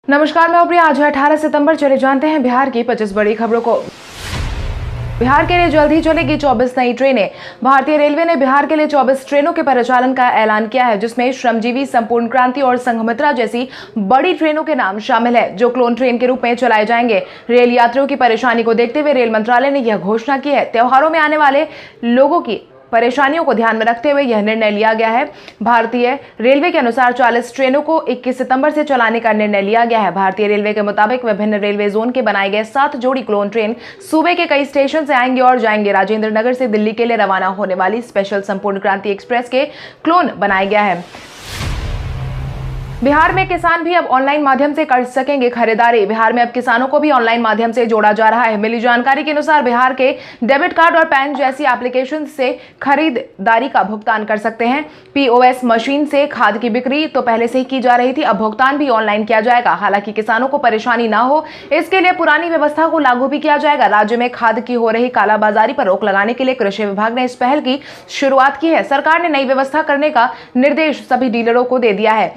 नमस्कार, मैं प्रिया। आज है 18 सितंबर। चले जानते हैं बिहार की 25 बड़ी खबरों को। बिहार के लिए जल्द ही चलेगी 24 नई ट्रेनें। भारतीय रेलवे ने बिहार के लिए 24 ट्रेनों के परिचालन का ऐलान किया है, जिसमें श्रमजीवी, संपूर्ण क्रांति और संघमित्रा जैसी बड़ी ट्रेनों के नाम शामिल है, जो क्लोन ट्रेन के रूप में चलाए जाएंगे। रेल यात्रियों की परेशानी को देखते हुए रेल मंत्रालय ने यह घोषणा की है। त्योहारों में आने वाले लोगों की परेशानियों को ध्यान में रखते हुए यह निर्णय लिया गया है। भारतीय रेलवे के अनुसार 40 ट्रेनों को 21 सितंबर से चलाने का निर्णय लिया गया है। भारतीय रेलवे के मुताबिक विभिन्न रेलवे जोन के बनाए गए 7 जोड़ी क्लोन ट्रेन सूबे के कई स्टेशन से आएंगे और जाएंगे। राजेंद्र नगर से दिल्ली के लिए रवाना होने वाली स्पेशल संपूर्ण क्रांति एक्सप्रेस के क्लोन बनाया गया है। बिहार में किसान भी अब ऑनलाइन माध्यम से कर सकेंगे खरीदारी। बिहार में अब किसानों को भी ऑनलाइन माध्यम से जोड़ा जा रहा है। मिली जानकारी के अनुसार बिहार के डेबिट कार्ड और पैन जैसी एप्लीकेशन से खरीदारी का भुगतान कर सकते हैं। पीओएस मशीन से खाद की बिक्री तो पहले से ही की जा रही थी, अब भुगतान भी ऑनलाइन किया जाएगा। हालांकि किसानों को परेशानी ना हो, इसके लिए पुरानी व्यवस्था को लागू भी किया जाएगा। राज्य में खाद की हो रही कालाबाजारी पर रोक लगाने के लिए कृषि विभाग ने इस पहल की शुरुआत की है। सरकार ने नई व्यवस्था करने का निर्देश सभी डीलरों को दे दिया है।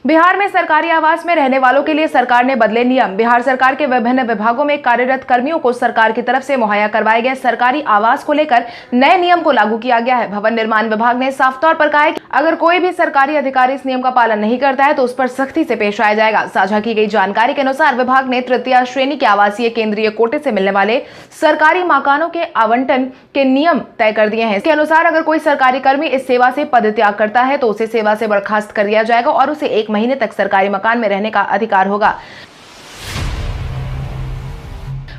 बिहार में सरकारी आवास में रहने वालों के लिए सरकार ने बदले नियम। बिहार सरकार के विभिन्न विभागों में कार्यरत कर्मियों को सरकार की तरफ से मुहैया करवाए गए सरकारी आवास को लेकर नए नियम को लागू किया गया है। भवन निर्माण विभाग ने साफ तौर पर कहा है कि अगर कोई भी सरकारी अधिकारी इस नियम का पालन नहीं करता है तो उस पर सख्ती से पेश आया जाएगा। साझा की गई जानकारी के अनुसार विभाग ने तृतीय श्रेणी के आवासीय केंद्रीय कोटे से मिलने वाले सरकारी मकानों के आवंटन के नियम तय कर दिए हैं। इसके अनुसार अगर कोई सरकारी कर्मी इस सेवा से पदत्याग करता है तो उसे सेवा से बर्खास्त कर दिया जाएगा और उसे 1 महीने तक सरकारी मकान में रहने का अधिकार होगा।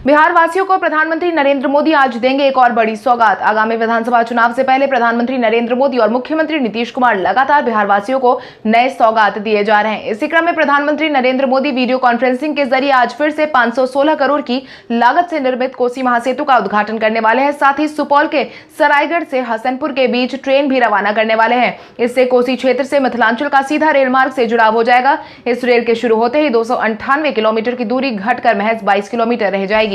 बिहार वासियों को प्रधानमंत्री नरेंद्र मोदी आज देंगे एक और बड़ी सौगात। आगामी विधानसभा चुनाव से पहले प्रधानमंत्री नरेंद्र मोदी और मुख्यमंत्री नीतीश कुमार लगातार बिहार वासियों को नए सौगात दिए जा रहे हैं। इसी क्रम में प्रधानमंत्री नरेंद्र मोदी वीडियो कॉन्फ्रेंसिंग के जरिए आज फिर से 516 करोड़ की लागत से निर्मित कोसी महासेतु का उद्घाटन करने वाले हैं। साथ ही सुपौल के सरायगढ़ से हसनपुर के बीच ट्रेन भी रवाना करने वाले हैं। इससे कोसी क्षेत्र से मिथिलांचल का सीधा रेल मार्ग से जुड़ाव हो जाएगा। इस रेल के शुरू होते ही 298 किलोमीटर की दूरी घटकर महज 22 किलोमीटर रह जाएगी।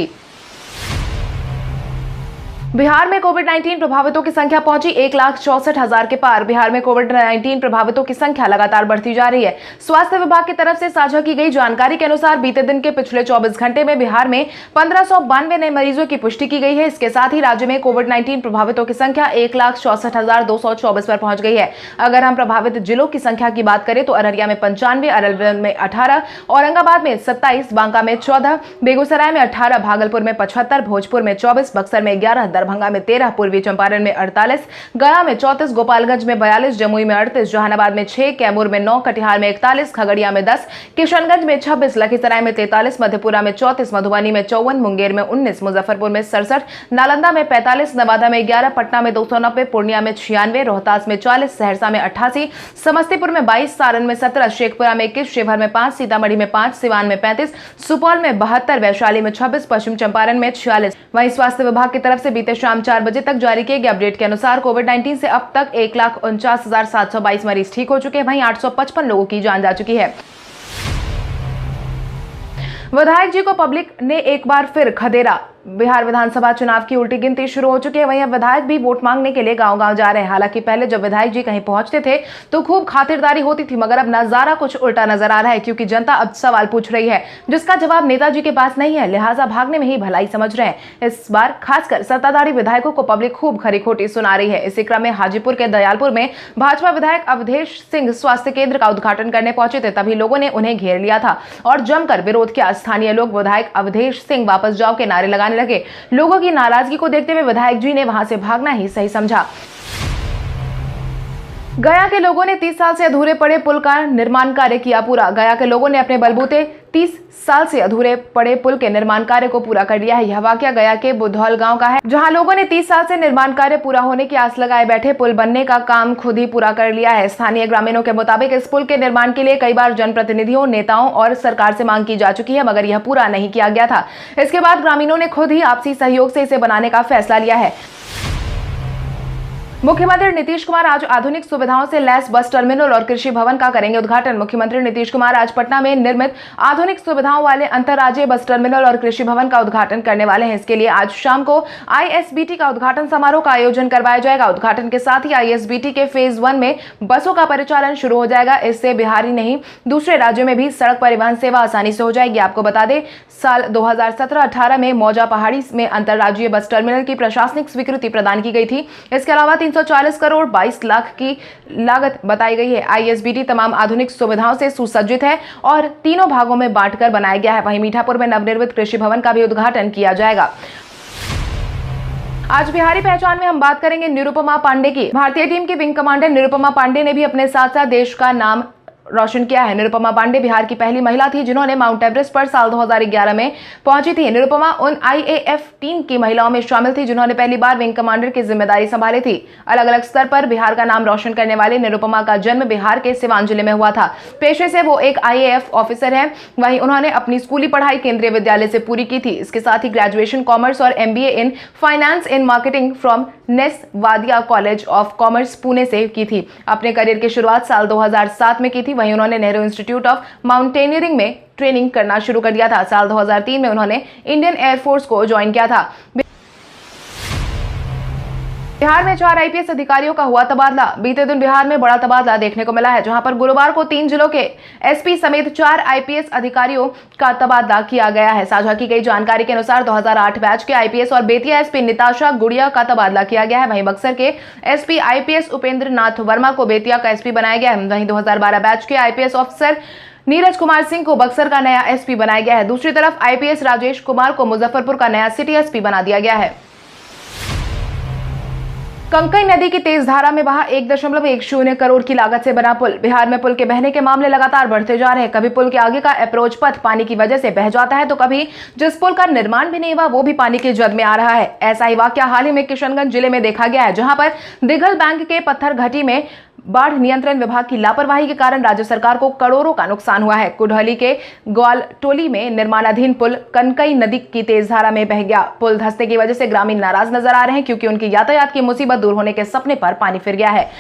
बिहार में कोविड-19 प्रभावितों की संख्या पहुंची 1,64,000 के पार। बिहार में कोविड-19 प्रभावितों की संख्या लगातार बढ़ती जा रही है। स्वास्थ्य विभाग की तरफ से साझा की गई जानकारी के अनुसार बीते दिन के पिछले 24 घंटे में बिहार में 1592 नए मरीजों की पुष्टि की गई है। इसके साथ ही राज्य में कोविड-19 प्रभावितों की संख्या 1,64,224 पर पहुंच गई है। अगर हम प्रभावित जिलों की संख्या की बात करें तो अररिया में 95, अरवल में 18, औरंगाबाद में 27, बांका में 14, बेगूसराय में 18, भागलपुर में 75, भोजपुर में 24, बक्सर में 11, दरभंगा में 13, पूर्वी चंपारण में 48, गया में 34, गोपालगंज में 42, जमुई में 38, जहानाबाद में 6, कैमूर में 9, कटिहार में 41, खगड़िया में 10, किशनगंज में 26, लखीसराय में 43, मधेपुरा में 34, मधुबनी में 54, मुंगेर में 19, मुजफ्फरपुर में 67, नालंदा में 45, नवादा में 11, पटना में 290, पूर्णिया में 96, रोहतास में 40, सहरसा में 88, समस्तीपुर में 22, सारण में 17, शेखपुरा में 21, शिवहर में 5, सीतामढ़ी में 5, सिवान में 35, सुपौल में 72, वैशाली में 26, पश्चिम चंपारण में 46। वहीं स्वास्थ्य विभाग की तरफ से बीते शाम 4 बजे तक जारी किए गए अपडेट के अनुसार कोविड-19 से अब तक 1,49,722 मरीज ठीक हो चुके हैं। वहीं 855 लोगों की जान जा चुकी है। विधायक जी को पब्लिक ने एक बार फिर खदेड़ा। बिहार विधानसभा चुनाव की उल्टी गिनती शुरू हो चुकी है। वहीं अब विधायक भी वोट मांगने के लिए गांव-गांव जा रहे हैं। हालांकि पहले जब विधायक जी कहीं पहुंचते थे तो खूब खातिरदारी होती थी, मगर अब नजारा कुछ उल्टा नजर आ रहा है, क्योंकि जनता अब सवाल पूछ रही है जिसका जवाब नेताजी के पास नहीं है, लिहाजा भागने में ही भलाई समझ रहे हैं। इस बार खासकर सत्ताधारी विधायकों को पब्लिक खूब खरी खोटी सुना रही है। इसी क्रम में हाजीपुर के दयालपुर में भाजपा विधायक अवधेश सिंह स्वास्थ्य केंद्र का उद्घाटन करने पहुंचे थे, तभी लोगों ने उन्हें घेर लिया था और जमकर विरोध किया। स्थानीय लोग विधायक अवधेश सिंह वापस जाओ के नारे लगाने लगे। लोगों की नाराजगी को देखते हुए विधायक जी ने वहां से भागना ही सही समझा। गया के लोगों ने 30 साल से अधूरे पड़े पुल का निर्माण कार्य किया पूरा। गया के लोगों ने अपने बलबूते 30 साल से अधूरे पड़े पुल के निर्माण कार्य को पूरा कर लिया है। यह वाकया गया के बुधौल गांव का है, जहां लोगों ने 30 साल से निर्माण कार्य पूरा होने की आस लगाए बैठे पुल बनने का काम खुद ही पूरा कर लिया है। स्थानीय ग्रामीणों के मुताबिक इस पुल के निर्माण के लिए कई बार जनप्रतिनिधियों, नेताओं और सरकार से मांग की जा चुकी है, मगर यह पूरा नहीं किया गया था। इसके बाद ग्रामीणों ने खुद ही आपसी सहयोग से इसे बनाने का फैसला लिया है। मुख्यमंत्री नीतीश कुमार आज आधुनिक सुविधाओं से लैस बस टर्मिनल और कृषि भवन का करेंगे उद्घाटन। मुख्यमंत्री नीतीश कुमार आज पटना में निर्मित आधुनिक सुविधाओं वाले अंतर्राज्यीय बस टर्मिनल और कृषि भवन का उद्घाटन करने वाले हैं। इसके लिए आज शाम को आईएसबीटी का उद्घाटन समारोह का आयोजन करवाया जाएगा। उद्घाटन के साथ ही आईएसबीटी के फेज 1 में बसों का परिचालन शुरू हो जाएगा। इससे बिहार ही नहीं दूसरे राज्यों में भी सड़क परिवहन सेवा आसानी से हो जाएगी। आपको बता दें, साल 2017-18 में मौजा पहाड़ी में अंतर्राज्यीय बस टर्मिनल की प्रशासनिक स्वीकृति प्रदान की गई थी। इसके अलावा 340 करोड़ 22 लाख की लागत बताई गई है। आईएसबीटी तमाम आधुनिक सुविधाओं से सुसज्जित है और तीनों भागों में बांटकर बनाया गया है। वहीं मीठापुर में नवनिर्मित कृषि भवन का भी उद्घाटन किया जाएगा। आज बिहारी पहचान में हम बात करेंगे निरुपमा पांडे की। भारतीय टीम की विंग कमांडर निरुपमा पांडे ने भी अपने साथ साथ देश का नाम रोशन किया है। निरुपमा पांडे बिहार की पहली महिला थी जिन्होंने माउंट एवरेस्ट पर साल 2011 में पहुंची थी। निरुपमा उन आईएएफ टीम की महिलाओं में शामिल थी जिन्होंने पहली बार विंग कमांडर की जिम्मेदारी संभाली थी। अलग अलग स्तर पर बिहार का नाम रोशन करने वाली निरुपमा का जन्म बिहार के सिवान जिले में हुआ था। पेशे से वो एक आईएएफ ऑफिसर है। वहीं उन्होंने अपनी स्कूली पढ़ाई केंद्रीय विद्यालय से पूरी की थी। इसके साथ ही ग्रेजुएशन कॉमर्स और MBA in finance in marketing from Ness Wadia college of commerce Pune से की थी। अपने करियर की शुरुआत साल 2007 में की थी। वहीं उन्होंने नेहरू इंस्टीट्यूट ऑफ माउंटेनियरिंग में ट्रेनिंग करना शुरू कर दिया था। साल 2003 में उन्होंने इंडियन एयरफोर्स को ज्वाइन किया था। बिहार में 4 आईपीएस अधिकारियों का हुआ तबादला। बीते दिन बिहार में बड़ा तबादला देखने को मिला है, जहां पर गुरुवार को 3 जिलों के एसपी समेत 4 आईपीएस अधिकारियों का तबादला किया गया है। साझा की गई जानकारी के अनुसार 2008 बैच के आईपीएस और बेतिया एसपी निताशा गुड़िया का तबादला किया गया है। वहीं बक्सर के एसपी आईपीएस उपेंद्र नाथ वर्मा को बेतिया का एसपी बनाया गया है। वहीं 2012 बैच के आईपीएस ऑफिसर नीरज कुमार सिंह को बक्सर का नया एसपी बनाया गया है। दूसरी तरफ आईपीएस राजेश कुमार को मुजफ्फरपुर का नया सिटी एसपी बना दिया गया है। कंकई नदी की तेज धारा में बहा 1.10 करोड़ की लागत से बना पुल। बिहार में पुल के बहने के मामले लगातार बढ़ते जा रहे हैं। कभी पुल के आगे का अप्रोच पथ पानी की वजह से बह जाता है, तो कभी जिस पुल का निर्माण भी नहीं हुआ वो भी पानी की जद में आ रहा है। ऐसा ही वाकया हाल ही में किशनगंज जिले में देखा गया है, जहां पर दिघल बैंक के पत्थर घाटी में बाढ़ नियंत्रण विभाग की लापरवाही के कारण राज्य सरकार को करोड़ों का नुकसान हुआ है। कुडहली के ग्वालटोली में निर्माणाधीन पुल कनकई नदी की तेज धारा में बह गया। पुल धंसने की वजह से ग्रामीण नाराज नजर आ रहे हैं, क्योंकि उनकी यातायात की मुसीबत दूर होने के सपने पर पानी फिर गया है।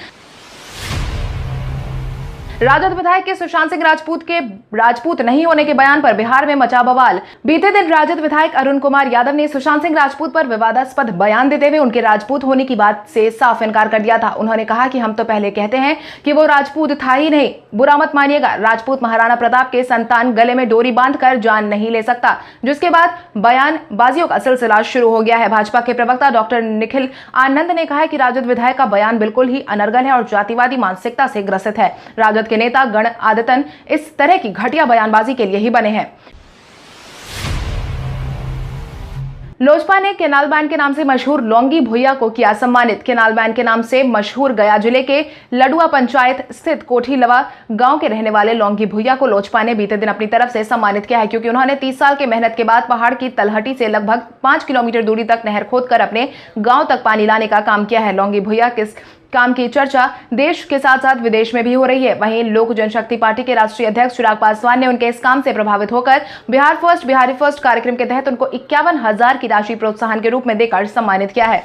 राजद विधायक के सुशांत सिंह राजपूत के राजपूत नहीं होने के बयान पर बिहार में मचा बवाल। बीते दिन राजद विधायक अरुण कुमार यादव ने सुशांत सिंह राजपूत पर विवादास्पद बयान देते हुए उनके राजपूत होने की बात से साफ इनकार कर दिया था। उन्होंने कहा कि हम तो पहले कहते हैं कि वो राजपूत था ही नहीं। बुरा मत मानिएगा, राजपूत महाराणा प्रताप के संतान गले में डोरी बांधकर जान नहीं ले सकता। जिसके बाद बयानबाजियों का सिलसिला शुरू हो गया है। भाजपा के प्रवक्ता डॉक्टर निखिल आनंद ने कहा है कि राजद विधायक का बयान बिल्कुल ही अनर्गल है और जातिवादी मानसिकता से ग्रसित है। राजद के नेता गण आदतन इस तरह की घटिया बयानबाजी के लिए ही बने हैं। लोजपा ने केनाल बैंड के नाम से मशहूर लौंगी भुइया को किया सम्मानित। केनाल बैंड के नाम से मशहूर गया जिले के लडुआ पंचायत स्थित कोठीलवा गांव के रहने वाले लौंगी भुइया को लोजपा ने बीते दिन अपनी तरफ से सम्मानित किया है, क्योंकि उन्होंने 30 साल के मेहनत के बाद पहाड़ की तलहटी से लगभग 5 किलोमीटर दूरी तक नहर खोदकर अपने गांव तक पानी लाने का काम किया है। लौंगी भुइया किस काम की चर्चा देश के साथ साथ विदेश में भी हो रही है। वहीं लोक जनशक्ति पार्टी के राष्ट्रीय अध्यक्ष चिराग पासवान ने उनके इस काम से प्रभावित होकर बिहार फर्स्ट बिहारी फर्स्ट कार्यक्रम के तहत उनको 51,000 की राशि प्रोत्साहन के रूप में देकर सम्मानित किया है।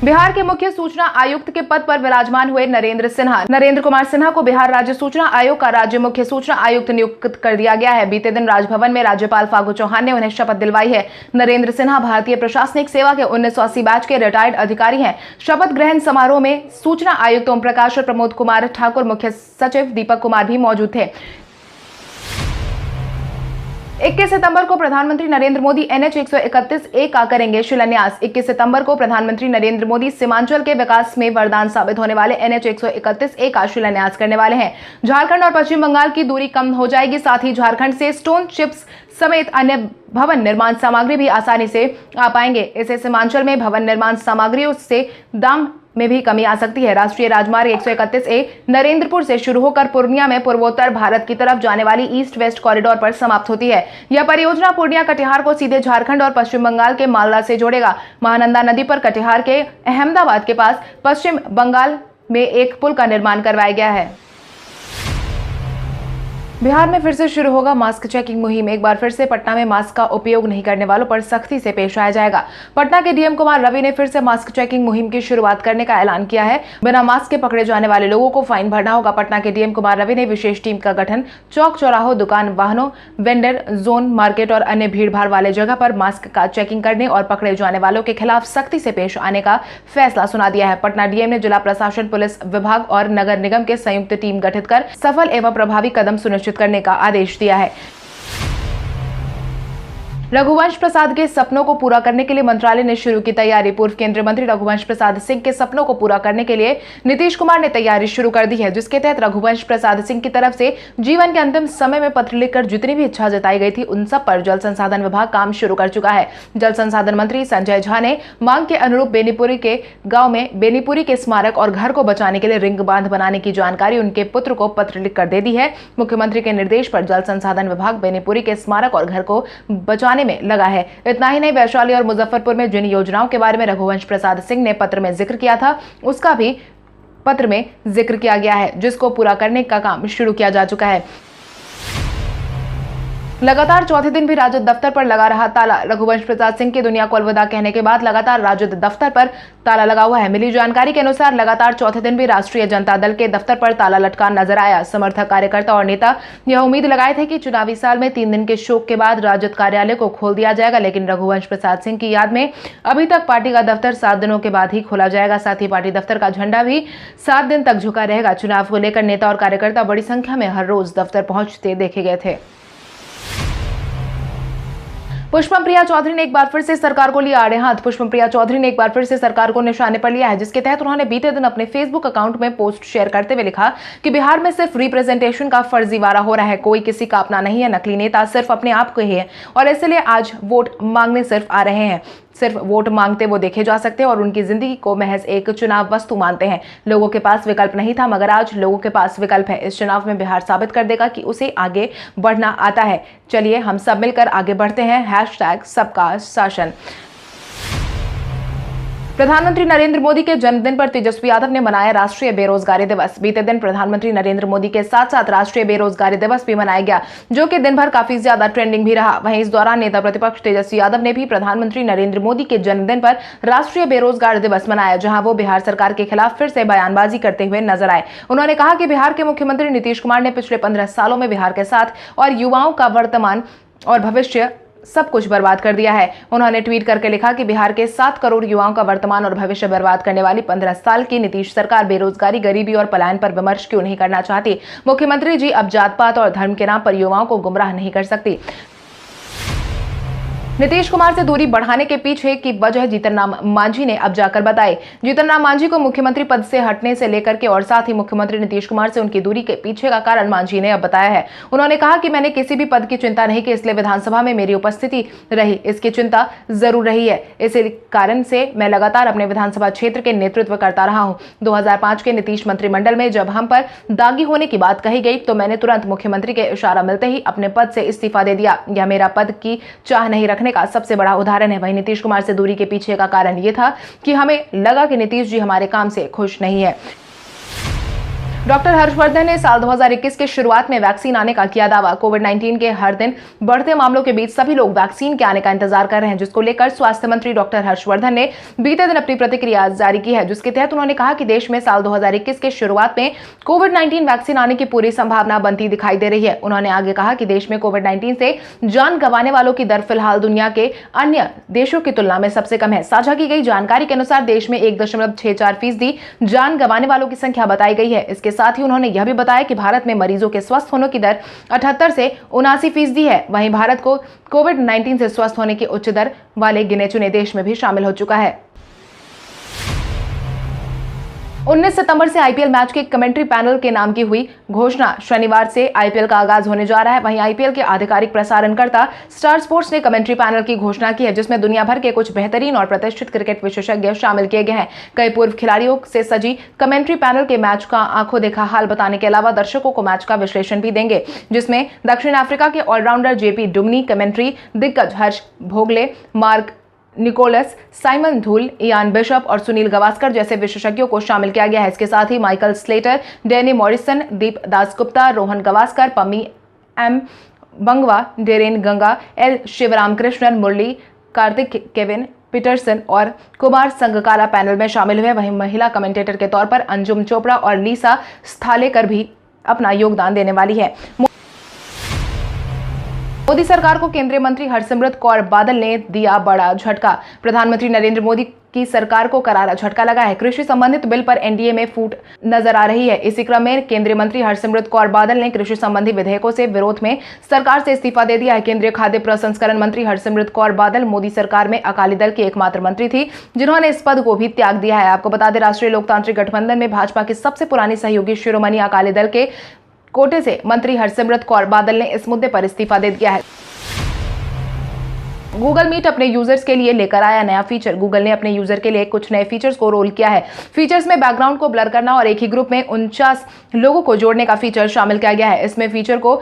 बिहार के मुख्य सूचना आयुक्त के पद पर विराजमान हुए नरेंद्र कुमार सिन्हा को बिहार राज्य सूचना आयोग का राज्य मुख्य सूचना आयुक्त नियुक्त कर दिया गया है। बीते दिन राजभवन में राज्यपाल फागू चौहान ने उन्हें शपथ दिलवाई है। नरेंद्र सिन्हा भारतीय प्रशासनिक सेवा के 1980 बैच के रिटायर्ड अधिकारी हैं। शपथ ग्रहण समारोह में सूचना आयुक्त ओम प्रकाश और प्रमोद कुमार ठाकुर, मुख्य सचिव दीपक कुमार भी मौजूद थे। 21 सितंबर को प्रधानमंत्री नरेंद्र मोदी NH 131A का करेंगे शिलान्यास। 21 सितंबर को प्रधानमंत्री नरेंद्र मोदी सीमांचल के विकास में वरदान साबित होने वाले NH 131A का शिलान्यास करने वाले हैं। झारखंड और पश्चिम बंगाल की दूरी कम हो जाएगी। साथ ही झारखंड से स्टोन चिप्स समेत अन्य भवन निर्माण सामग्री भी आसानी से आ पाएंगे। इससे सीमांचल में भवन निर्माण सामग्रियों से दाम में भी कमी आ सकती है। राष्ट्रीय राजमार्ग 131A नरेंद्रपुर से शुरू होकर पूर्णिया में पूर्वोत्तर भारत की तरफ जाने वाली ईस्ट वेस्ट कॉरिडोर पर समाप्त होती है। यह परियोजना पूर्णिया कटिहार को सीधे झारखंड और पश्चिम बंगाल के मालदा से जोड़ेगा। महानंदा नदी पर कटिहार के अहमदाबाद के पास पश्चिम बंगाल में एक पुल का निर्माण करवाया गया है। बिहार में फिर से शुरू होगा मास्क चेकिंग मुहिम। एक बार फिर से पटना में मास्क का उपयोग नहीं करने वालों पर सख्ती से पेश आया जाएगा। पटना के डीएम कुमार रवि ने फिर से मास्क चेकिंग मुहिम की शुरुआत करने का ऐलान किया है। बिना मास्क के पकड़े जाने वाले लोगों को फाइन भरना होगा। पटना के डीएम कुमार रवि ने विशेष टीम का गठन चौक चौराहों, दुकान, वाहनों, वेंडर जोन, मार्केट और अन्य भीड़भाड़ वाले जगह पर मास्क का चेकिंग करने और पकड़े जाने वालों के खिलाफ सख्ती से पेश आने का फैसला सुना दिया है। पटना डीएम ने जिला प्रशासन, पुलिस विभाग और नगर निगम के संयुक्त टीम गठित कर सफल एवं प्रभावी कदम सुनिश्चित करने का आदेश दिया है। रघुवंश प्रसाद के सपनों को पूरा करने के लिए मंत्रालय ने शुरू की तैयारी। पूर्व केंद्रीय मंत्री रघुवंश प्रसाद सिंह के सपनों को पूरा करने के लिए नीतीश कुमार ने तैयारी शुरू कर दी है, जिसके तहत रघुवंश प्रसाद सिंह की तरफ से जीवन के अंतिम समय में पत्र लिखकर जितनी भी इच्छा जताई गई थी, उन सब पर जल संसाधन विभाग काम शुरू कर चुका है। जल संसाधन मंत्री संजय झा ने मांग के अनुरूप बेनीपुरी के गाँव में बेनीपुरी के स्मारक और घर को बचाने के लिए रिंग बांध बनाने की जानकारी उनके पुत्र को पत्र लिखकर दे दी है। मुख्यमंत्री के निर्देश पर जल संसाधन विभाग बेनीपुरी के स्मारक और घर को बचाने में लगा है। इतना ही नहीं, वैशाली और मुजफ्फरपुर में जिन योजनाओं के बारे में रघुवंश प्रसाद सिंह ने पत्र में जिक्र किया था, उसका भी पत्र में जिक्र किया गया है, जिसको पूरा करने का काम शुरू किया जा चुका है। लगातार चौथे दिन भी राजद दफ्तर पर लगा रहा ताला। रघुवंश प्रसाद सिंह की दुनिया को अलविदा कहने के बाद लगातार राजद दफ्तर पर ताला लगा हुआ है। मिली जानकारी के अनुसार लगातार चौथे दिन भी राष्ट्रीय जनता दल के दफ्तर पर ताला लटका नजर आया। समर्थक, कार्यकर्ता और नेता यह उम्मीद लगाए थे कि चुनावी साल में 3 दिन के शोक के बाद राजद कार्यालय को खोल दिया जाएगा, लेकिन रघुवंश प्रसाद सिंह की याद में अभी तक पार्टी का दफ्तर 7 दिनों के बाद ही खोला जाएगा। साथ ही पार्टी दफ्तर का झंडा भी 7 दिन तक झुका रहेगा। चुनाव को लेकर नेता और कार्यकर्ता बड़ी संख्या में हर रोज दफ्तर पहुंचते देखे गए थे। पुष्पम प्रिया चौधरी ने एक बार फिर से सरकार को लिया आड़े हाथ। पुष्पम प्रिया चौधरी ने एक बार फिर से सरकार को निशाने पर लिया है, जिसके तहत उन्होंने बीते दिन अपने फेसबुक अकाउंट में पोस्ट शेयर करते हुए लिखा कि बिहार में सिर्फ रिप्रेजेंटेशन का फर्जीवाड़ा हो रहा है, कोई किसी का अपना नहीं है, नकली नेता सिर्फ अपने आप को ही है और इसलिए आज वोट मांगने सिर्फ आ रहे हैं। सिर्फ वोट मांगते वो देखे जा सकते हैं और उनकी जिंदगी को महज एक चुनाव वस्तु मानते हैं। लोगों के पास विकल्प नहीं था, मगर आज लोगों के पास विकल्प है। इस चुनाव में बिहार साबित कर देगा कि उसे आगे बढ़ना आता है। चलिए हम सब मिलकर आगे बढ़ते हैं। #सबका शासन। प्रधानमंत्री नरेंद्र मोदी के जन्मदिन पर तेजस्वी यादव ने मनाया राष्ट्रीय बेरोजगारी दिवस। बीते दिन प्रधानमंत्री नरेंद्र मोदी के साथ साथ राष्ट्रीय बेरोजगारी दिवस भी मनाया गया, जो कि दिन भर काफी ज्यादा ट्रेंडिंग भी रहा। वहीं इस दौरान नेता प्रतिपक्ष तेजस्वी यादव ने भी प्रधानमंत्री नरेंद्र मोदी के जन्मदिन पर राष्ट्रीय बेरोजगार दिवस मनाया, जहां वो बिहार सरकार के खिलाफ फिर से बयानबाजी करते हुए नजर आए। उन्होंने कहा कि बिहार के मुख्यमंत्री नीतीश कुमार ने पिछले 15 सालों में बिहार के साथ और युवाओं का वर्तमान और भविष्य सब कुछ बर्बाद कर दिया है। उन्होंने ट्वीट करके लिखा कि बिहार के 7 करोड़ युवाओं का वर्तमान और भविष्य बर्बाद करने वाली 15 साल की नीतीश सरकार बेरोजगारी, गरीबी और पलायन पर विमर्श क्यों नहीं करना चाहती। मुख्यमंत्री जी अब जात पात और धर्म के नाम पर युवाओं को गुमराह नहीं कर सकती। नीतीश कुमार से दूरी बढ़ाने के पीछे की वजह जीतन राम मांझी ने अब जाकर बताई। जीतन राम मांझी को मुख्यमंत्री पद से हटने से लेकर के और साथ ही मुख्यमंत्री नीतीश कुमार से उनकी दूरी के पीछे का कारण मांझी ने अब बताया है। उन्होंने कहा कि मैंने किसी भी पद की चिंता नहीं की, इसलिए विधानसभा में मेरी उपस्थिति रही, इसकी चिंता जरूर रही है। इसी कारण से मैं लगातार अपने विधानसभा क्षेत्र के नेतृत्व करता रहा हूँ। 2005 के नीतीश मंत्रिमंडल में जब हम पर दागी होने की बात कही गई तो मैंने तुरंत मुख्यमंत्री के इशारा मिलते ही अपने पद से इस्तीफा दे दिया। यह मेरा पद की चाह नहीं रखने का सबसे बड़ा उदाहरण है। वहीं नीतीश कुमार से दूरी के पीछे का कारण यह था कि हमें लगा कि नीतीश जी हमारे काम से खुश नहीं है। डॉक्टर हर्षवर्धन ने साल 2021 के शुरुआत में वैक्सीन आने का किया दावा। कोविड-19 के हर दिन बढ़ते मामलों के बीच सभी लोग वैक्सीन के आने का इंतजार कर रहे हैं, जिसको लेकर स्वास्थ्य मंत्री डॉक्टर हर्षवर्धन ने बीते दिन अपनी प्रतिक्रिया जारी की है, जिसके तहत उन्होंने कहा कि देश में साल 2021 के शुरुआत में कोविड-19 वैक्सीन आने की पूरी संभावना बनती दिखाई दे रही है। उन्होंने आगे कहा कि देश में कोविड-19 से जान गंवाने वालों की दर फिलहाल दुनिया के अन्य देशों की तुलना में सबसे कम है। साझा की गई जानकारी के अनुसार देश में 1.64% जान गंवाने वालों की संख्या बताई गई है। इसके साथ ही उन्होंने यह भी बताया कि भारत में मरीजों के स्वस्थ होने की दर 78 से 79% है। वहीं भारत को कोविड-19 से स्वस्थ होने की उच्च दर वाले गिने चुने देश में भी शामिल हो चुका है। 19 सितंबर से आईपीएल मैच के कमेंट्री पैनल के नाम की हुई घोषणा। शनिवार से आईपीएल का आगाज होने जा रहा है। वहीं आईपीएल के आधिकारिक प्रसारणकर्ता स्टार स्पोर्ट्स ने कमेंट्री पैनल की घोषणा की है, जिसमें दुनिया भर के कुछ बेहतरीन और प्रतिष्ठित क्रिकेट विशेषज्ञ शामिल किए गए हैं। कई पूर्व खिलाड़ियों से सजी कमेंट्री पैनल के मैच का आंखों देखा हाल बताने के अलावा दर्शकों को मैच का विश्लेषण भी देंगे, जिसमें दक्षिण अफ्रीका के ऑलराउंडर जेपी डुमनी, कमेंट्री दिग्गज हर्ष भोगले, मार्क निकोलस, साइमन धूल, इयान बिशप और सुनील गावस्कर जैसे विशेषज्ञों को शामिल किया गया है। इसके साथ ही Michael Slater, Danny Morrison, Deep Dasgupta, Rohan Gavaskar, Pommie Mbangwa, Daren Ganga, L Sivaramakrishnan, Murali, Karthik, Kevin Pietersen और कुमार संगकारा पैनल में शामिल हुए। वहीं महिला कमेंटेटर के तौर पर अंजुम चोपड़ा और लीसा स्थालेकर भी अपना योगदान देने वाली है। मोदी सरकार को केंद्रीय मंत्री हरसिमरत कौर बादल ने दिया बड़ा झटका। प्रधानमंत्री नरेंद्र मोदी की सरकार को करारा झटका लगा है। कृषि संबंधित बिल पर एनडीए में फूट नजर आ रही है। इसी क्रम में केंद्रीय मंत्री हरसिमरत कौर बादल ने कृषि संबंधी विधेयकों से विरोध में सरकार से इस्तीफा दे दिया है। केंद्रीय खाद्य प्रसंस्करण मंत्री हरसिमरत कौर बादल मोदी सरकार में अकाली दल की एकमात्र मंत्री थी जिन्होंने इस पद को भी त्याग दिया है। आपको बता दें, राष्ट्रीय लोकतांत्रिक गठबंधन में भाजपा की सबसे पुरानी सहयोगी शिरोमणि अकाली दल के कोटे से मंत्री हरसिमरत कौर बादल ने इस मुद्दे पर इस्तीफा दे दिया है। गूगल मीट अपने यूजर्स के लिए लेकर आया नया फीचर। गूगल ने अपने यूजर के लिए कुछ नए फीचर्स को रोल किया है। फीचर्स में बैकग्राउंड को ब्लर करना और एक ही ग्रुप में 49 लोगों को जोड़ने का फीचर शामिल किया गया है। इसमें फीचर को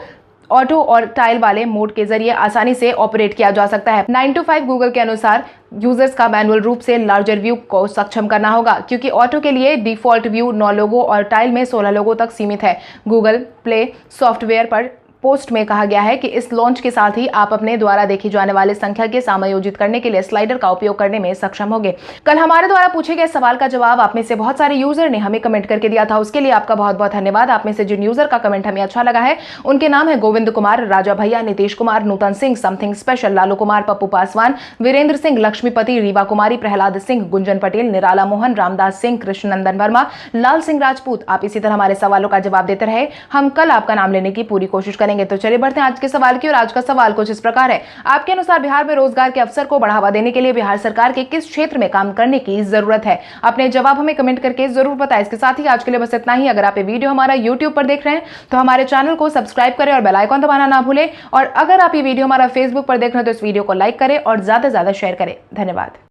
ऑटो और टाइल वाले मोड के जरिए आसानी से ऑपरेट किया जा सकता है। 9 to 5 गूगल के अनुसार यूजर्स का मैनुअल रूप से लार्जर व्यू को सक्षम करना होगा, क्योंकि ऑटो के लिए डिफॉल्ट व्यू 9 लोगों और टाइल में 16 लोगों तक सीमित है। गूगल प्ले सॉफ्टवेयर पर पोस्ट में कहा गया है कि इस लॉन्च के साथ ही आप अपने द्वारा देखी जाने वाली संख्या के समायोजित करने के लिए स्लाइडर का उपयोग करने में सक्षम होंगे। कल हमारे द्वारा पूछे गए सवाल का जवाब आप में से बहुत सारे यूजर ने हमें कमेंट करके दिया था, उसके लिए आपका बहुत बहुत धन्यवाद। आप में से जिन यूजर का कमेंट हमें अच्छा लगा है उनके नाम है गोविंद कुमार, राजा भैया, नीतीश कुमार, नूतन सिंह, समथिंग स्पेशल, लालू कुमार, पप्पू पासवान, वीरेंद्र सिंह, लक्ष्मीपति, रीवा कुमारी, प्रहलाद सिंह, गुंजन पटेल, निराला मोहन, रामदास सिंह, कृष्णनंदन वर्मा, लाल सिंह राजपूत। आप इसी तरह हमारे सवालों का जवाब देते रहे। हम कल आपका नाम लेने की पूरी कोशिश करेंगे। तो चलिए बढ़ते हैं आज के सवाल की। और आज का सवाल कुछ इस प्रकार है, आपके अनुसार बिहार में रोजगार के अवसर को बढ़ावा देने के लिए बिहार सरकार के किस क्षेत्र में काम करने की जरूरत है? अपने जवाब हमें कमेंट करके जरूर बताएं। इसके साथ ही आज के लिए बस इतना ही। अगर आप ये वीडियो हमारा यूट्यूब पर देख रहे हैं तो हमारे चैनल को सब्सक्राइब करें और बेल आइकन दबाना ना भूलें। और अगर आप ये वीडियो हमारा फेसबुक पर देख रहे हैं तो इस वीडियो को लाइक करें और ज्यादा से ज्यादा शेयर करें। धन्यवाद।